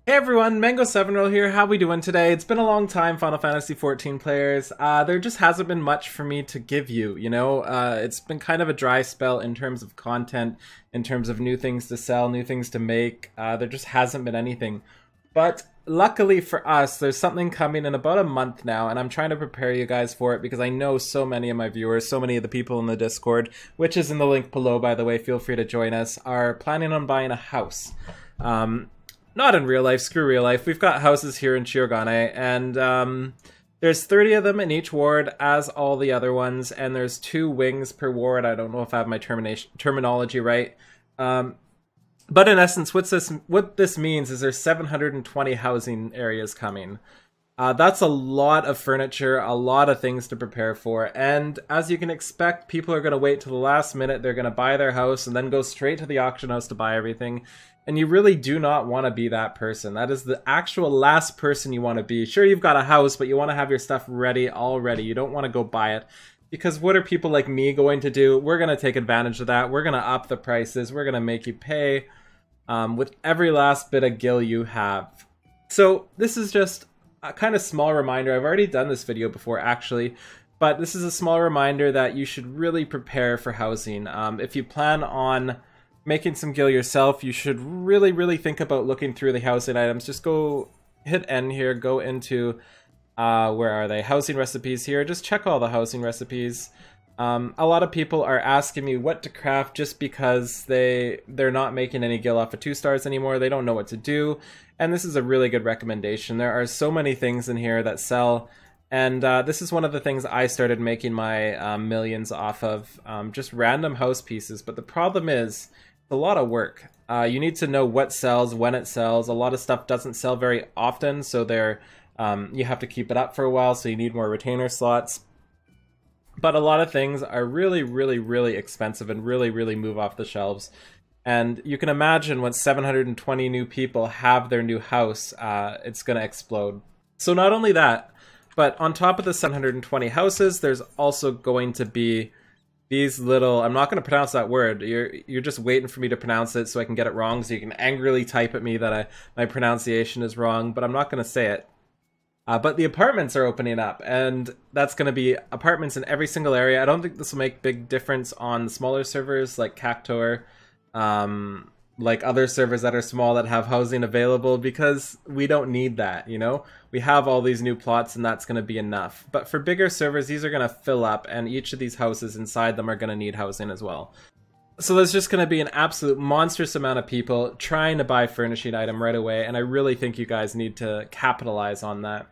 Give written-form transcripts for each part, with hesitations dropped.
Hey everyone, Mango7Roll here. How we doing today? It's been a long time, Final Fantasy 14 players. There just hasn't been much for me to give you, you know? It's been kind of a dry spell in terms of content, in terms of new things to sell, new things to make. There just hasn't been anything. But luckily for us, there's something coming in about a month now, and I'm trying to prepare you guys for it because I know so many of my viewers, so many of the people in the Discord, which is in the link below, by the way, feel free to join us, are planning on buying a house. Not in real life, screw real life. We've got houses here in Chiogane, and there's 30 of them in each ward, as all the other ones, and there's 2 wings per ward. I don't know if I have my terminology right. But in essence, what this means is there's 720 housing areas coming. That's a lot of furniture, a lot of things to prepare for, and as you can expect, people are going to wait till the last minute. They're going to buy their house and then go straight to the auction house to buy everything. And you really do not want to be that person. That is the actual last person you want to be. Sure, you've got a house, but you want to have your stuff ready already. You don't want to go buy it. Because what are people like me going to do? We're going to take advantage of that. We're going to up the prices. We're going to make you pay with every last bit of gil you have. So this is just a kind of small reminder. I've already done this video before, actually. But this is a small reminder that you should really prepare for housing. If you plan on making some gil yourself, you should really think about looking through the housing items. Just go hit N here, go into where are they, housing recipes here. Just check all the housing recipes. A lot of people are asking me what to craft just because they're not making any gil off of 2 stars anymore. They don't know what to do, and this is a really good recommendation. There are so many things in here that sell, and this is one of the things I started making my millions off of, just random house pieces. But the problem is, it's a lot of work. You need to know what sells, when it sells. A lot of stuff doesn't sell very often, so you have to keep it up for a while, so you need more retainer slots. But a lot of things are really expensive and really move off the shelves. And you can imagine when 720 new people have their new house, it's going to explode. So not only that, but on top of the 720 houses, there's also going to be these little, I'm not going to pronounce that word. You're just waiting for me to pronounce it so I can get it wrong, so you can angrily type at me that my pronunciation is wrong, but I'm not going to say it. But the apartments are opening up, and that's going to be apartments in every single area. I don't think this will make big difference on smaller servers like Cactor, like other servers that are small that have housing available, because we don't need that, you know? We have all these new plots and that's going to be enough. But for bigger servers, these are going to fill up, and each of these houses inside them are going to need housing as well. So there's just going to be an absolute monstrous amount of people trying to buy furnishing item right away, and I really think you guys need to capitalize on that.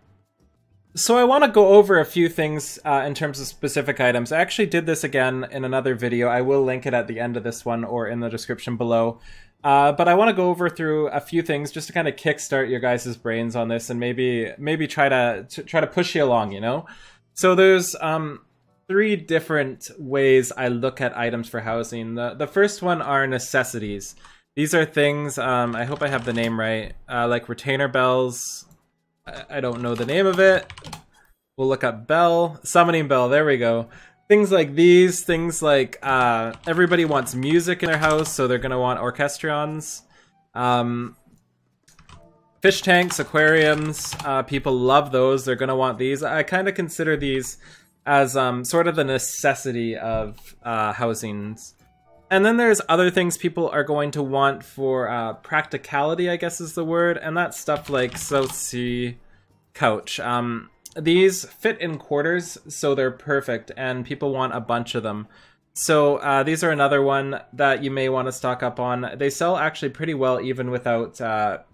So I want to go over a few things in terms of specific items. I actually did this again in another video. I will link it at the end of this one or in the description below. But I want to go through a few things just to kind of kickstart your guys' brains on this, and maybe try to push you along, you know? So there's 3 different ways I look at items for housing. The first one are necessities. These are things, I hope I have the name right, like retainer bells. I don't know the name of it. We'll look up bell. Summoning bell, there we go. Things like these, things like everybody wants music in their house, so they're going to want orchestrons. Fish tanks, aquariums, people love those. They're going to want these. I kind of consider these as sort of the necessity of housings. And then there's other things people are going to want for practicality, I guess is the word, and that's stuff like South Sea couch. These fit in quarters, so they're perfect, and people want a bunch of them. So these are another one that you may want to stock up on. They sell actually pretty well even without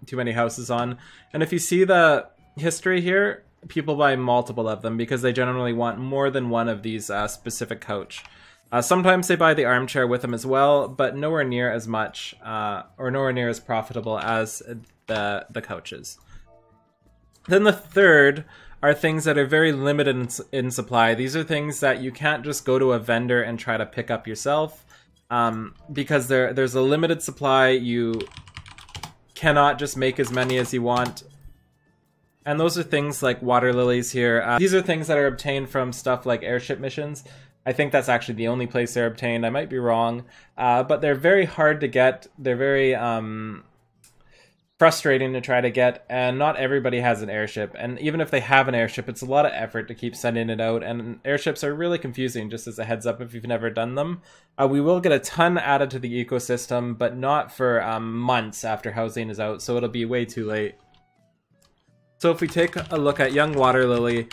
too many houses on. And if you see the history here, people buy multiple of them because they generally want more than one of these specific couch. Sometimes they buy the armchair with them as well, but nowhere near as much, or nowhere near as profitable as the couches. Then the third are things that are very limited in supply. These are things that you can't just go to a vendor and try to pick up yourself, because there's a limited supply. You cannot just make as many as you want. And those are things like water lilies here. These are things that are obtained from stuff like airship missions. I think that's actually the only place they're obtained. I might be wrong, but they're very hard to get. They're very frustrating to try to get, and not everybody has an airship. And even if they have an airship, it's a lot of effort to keep sending it out, and airships are really confusing, just as a heads up if you've never done them. We will get a ton added to the ecosystem, but not for months after housing is out, so it'll be way too late. So if we take a look at Young Water Lily,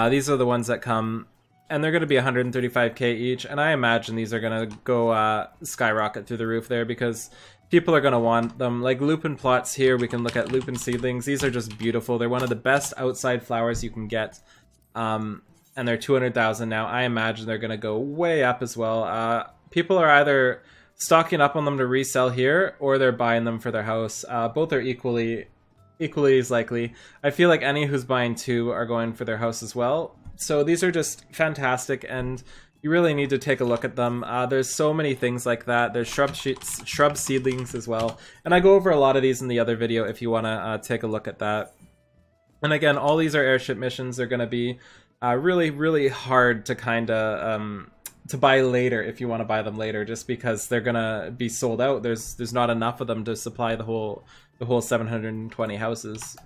these are the ones that come, and they're going to be 135k each, and I imagine these are going to go skyrocket through the roof there, because people are going to want them. Like Lupin plots here, we can look at Lupin Seedlings. These are just beautiful. They're one of the best outside flowers you can get, and they're 200,000 now. I imagine they're going to go way up as well. People are either stocking up on them to resell here, or they're buying them for their house. Both are equally as likely. I feel like any who's buying two are going for their house as well. So these are just fantastic, and you really need to take a look at them. There's so many things like that. There's shrub seedlings as well. And I go over a lot of these in the other video if you want to take a look at that. And again, all these are airship missions. They're going to be really, really hard to kind of to buy later if you want to buy them later, just because they're going to be sold out. There's not enough of them to supply the whole 720 houses.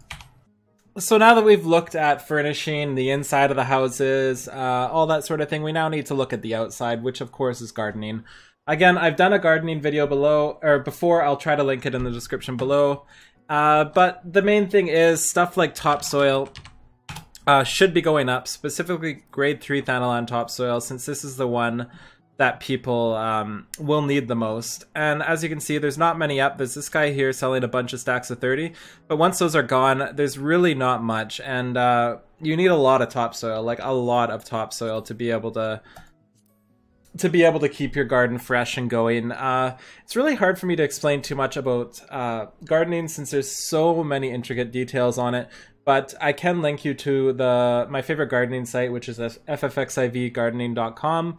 So now that we've looked at furnishing the inside of the houses, all that sort of thing, we now need to look at the outside, which of course is gardening. Again, I've done a gardening video below, or before. I'll try to link it in the description below. But the main thing is stuff like topsoil should be going up, specifically grade 3 Thanalon topsoil, since this is the one that people will need the most. And as you can see, there's not many up. There's this guy here selling a bunch of stacks of 30, but once those are gone, there's really not much. And you need a lot of topsoil, like a lot of topsoil, to be able to keep your garden fresh and going. It's really hard for me to explain too much about gardening, since there's so many intricate details on it. But I can link you to my favorite gardening site, which is Ffxiv Gardening.com.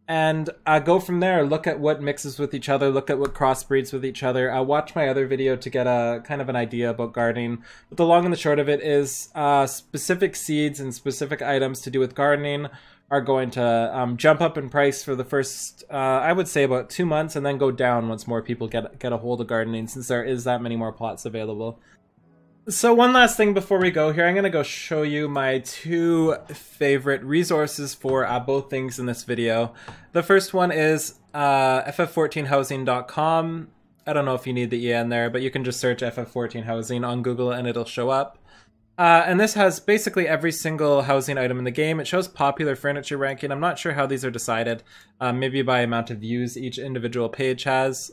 And go from there, look at what mixes with each other, look at what crossbreeds with each other. Watch my other video to get a kind of an idea about gardening. But the long and the short of it is specific seeds and specific items to do with gardening are going to jump up in price for the first, I would say, about 2 months, and then go down once more people get a hold of gardening, since there is that many more plots available. So one last thing before we go here, I'm going to go show you my 2 favorite resources for both things in this video. The first one is ff14housing.com. I don't know if you need the EN there, but you can just search ff14 housing on Google and it'll show up. And this has basically every single housing item in the game. It shows popular furniture ranking. I'm not sure how these are decided, maybe by amount of views each individual page has.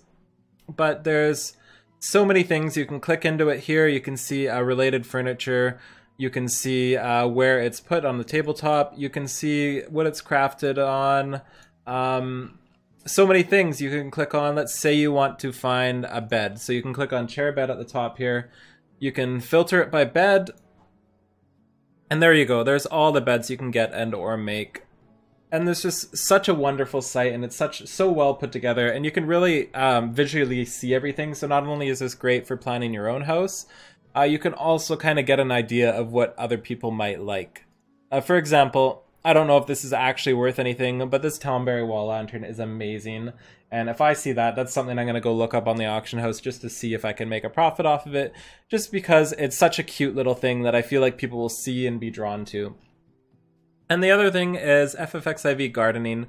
But there's so many things. You can click into it here. You can see related furniture. You can see where it's put on the tabletop. You can see what it's crafted on. So many things you can click on. Let's say you want to find a bed. So you can click on chair bed at the top here. You can filter it by bed. And there you go. There's all the beds you can get and or make. And there's just such a wonderful site, and it's so well put together, and you can really visually see everything. So not only is this great for planning your own house, you can also kind of get an idea of what other people might like. For example, I don't know if this is actually worth anything, but this Townberry wall lantern is amazing. And if I see that, that's something I'm going to go look up on the auction house just to see if I can make a profit off of it, just because it's such a cute little thing that I feel like people will see and be drawn to. And the other thing is Ffxiv Gardening.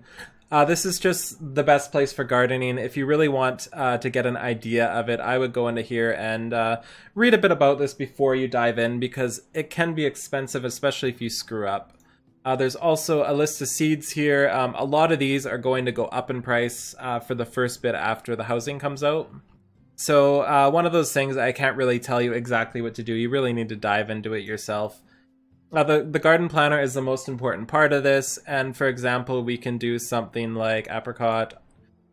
This is just the best place for gardening. If you really want to get an idea of it, I would go into here and read a bit about this before you dive in, because it can be expensive, especially if you screw up. There's also a list of seeds here. A lot of these are going to go up in price for the first bit after the housing comes out. So one of those things, I can't really tell you exactly what to do. You really need to dive into it yourself. The garden planner is the most important part of this, and for example, we can do something like apricot.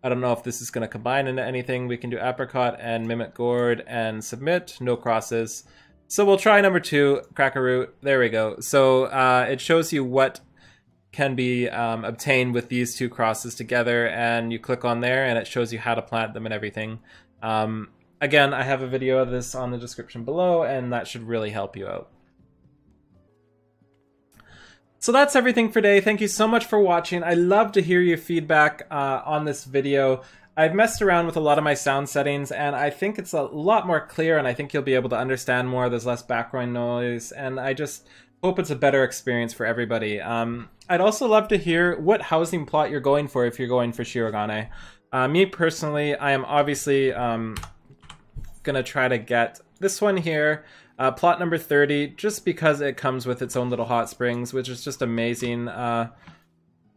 I don't know if this is going to combine into anything. We can do apricot and mimic gourd and submit, no crosses. So we'll try number 2, cracker root. There we go. So it shows you what can be obtained with these 2 crosses together, and you click on there and it shows you how to plant them and everything. Again, I have a video of this on the description below, and that should really help you out. So that's everything for today. Thank you so much for watching. I love to hear your feedback on this video. I've messed around with a lot of my sound settings, and I think it's a lot more clear, and I think you'll be able to understand more. There's less background noise, and I just hope it's a better experience for everybody. I'd also love to hear what housing plot you're going for if you're going for Shirogane. Me personally, I am obviously gonna try to get this one here, plot number 30, just because it comes with its own little hot springs, which is just amazing.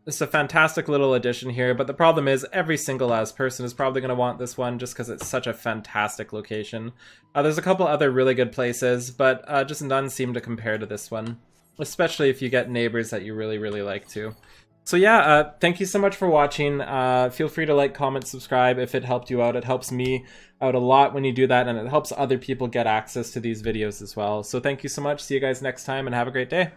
It's a fantastic little addition here, but the problem is every single person is probably going to want this one just because it's such a fantastic location. There's a couple other really good places, but just none seem to compare to this one, especially if you get neighbors that you really, really like too. So yeah, thank you so much for watching. Feel free to like, comment, subscribe if it helped you out. It helps me out a lot when you do that, and it helps other people get access to these videos as well. So thank you so much. See you guys next time, and have a great day.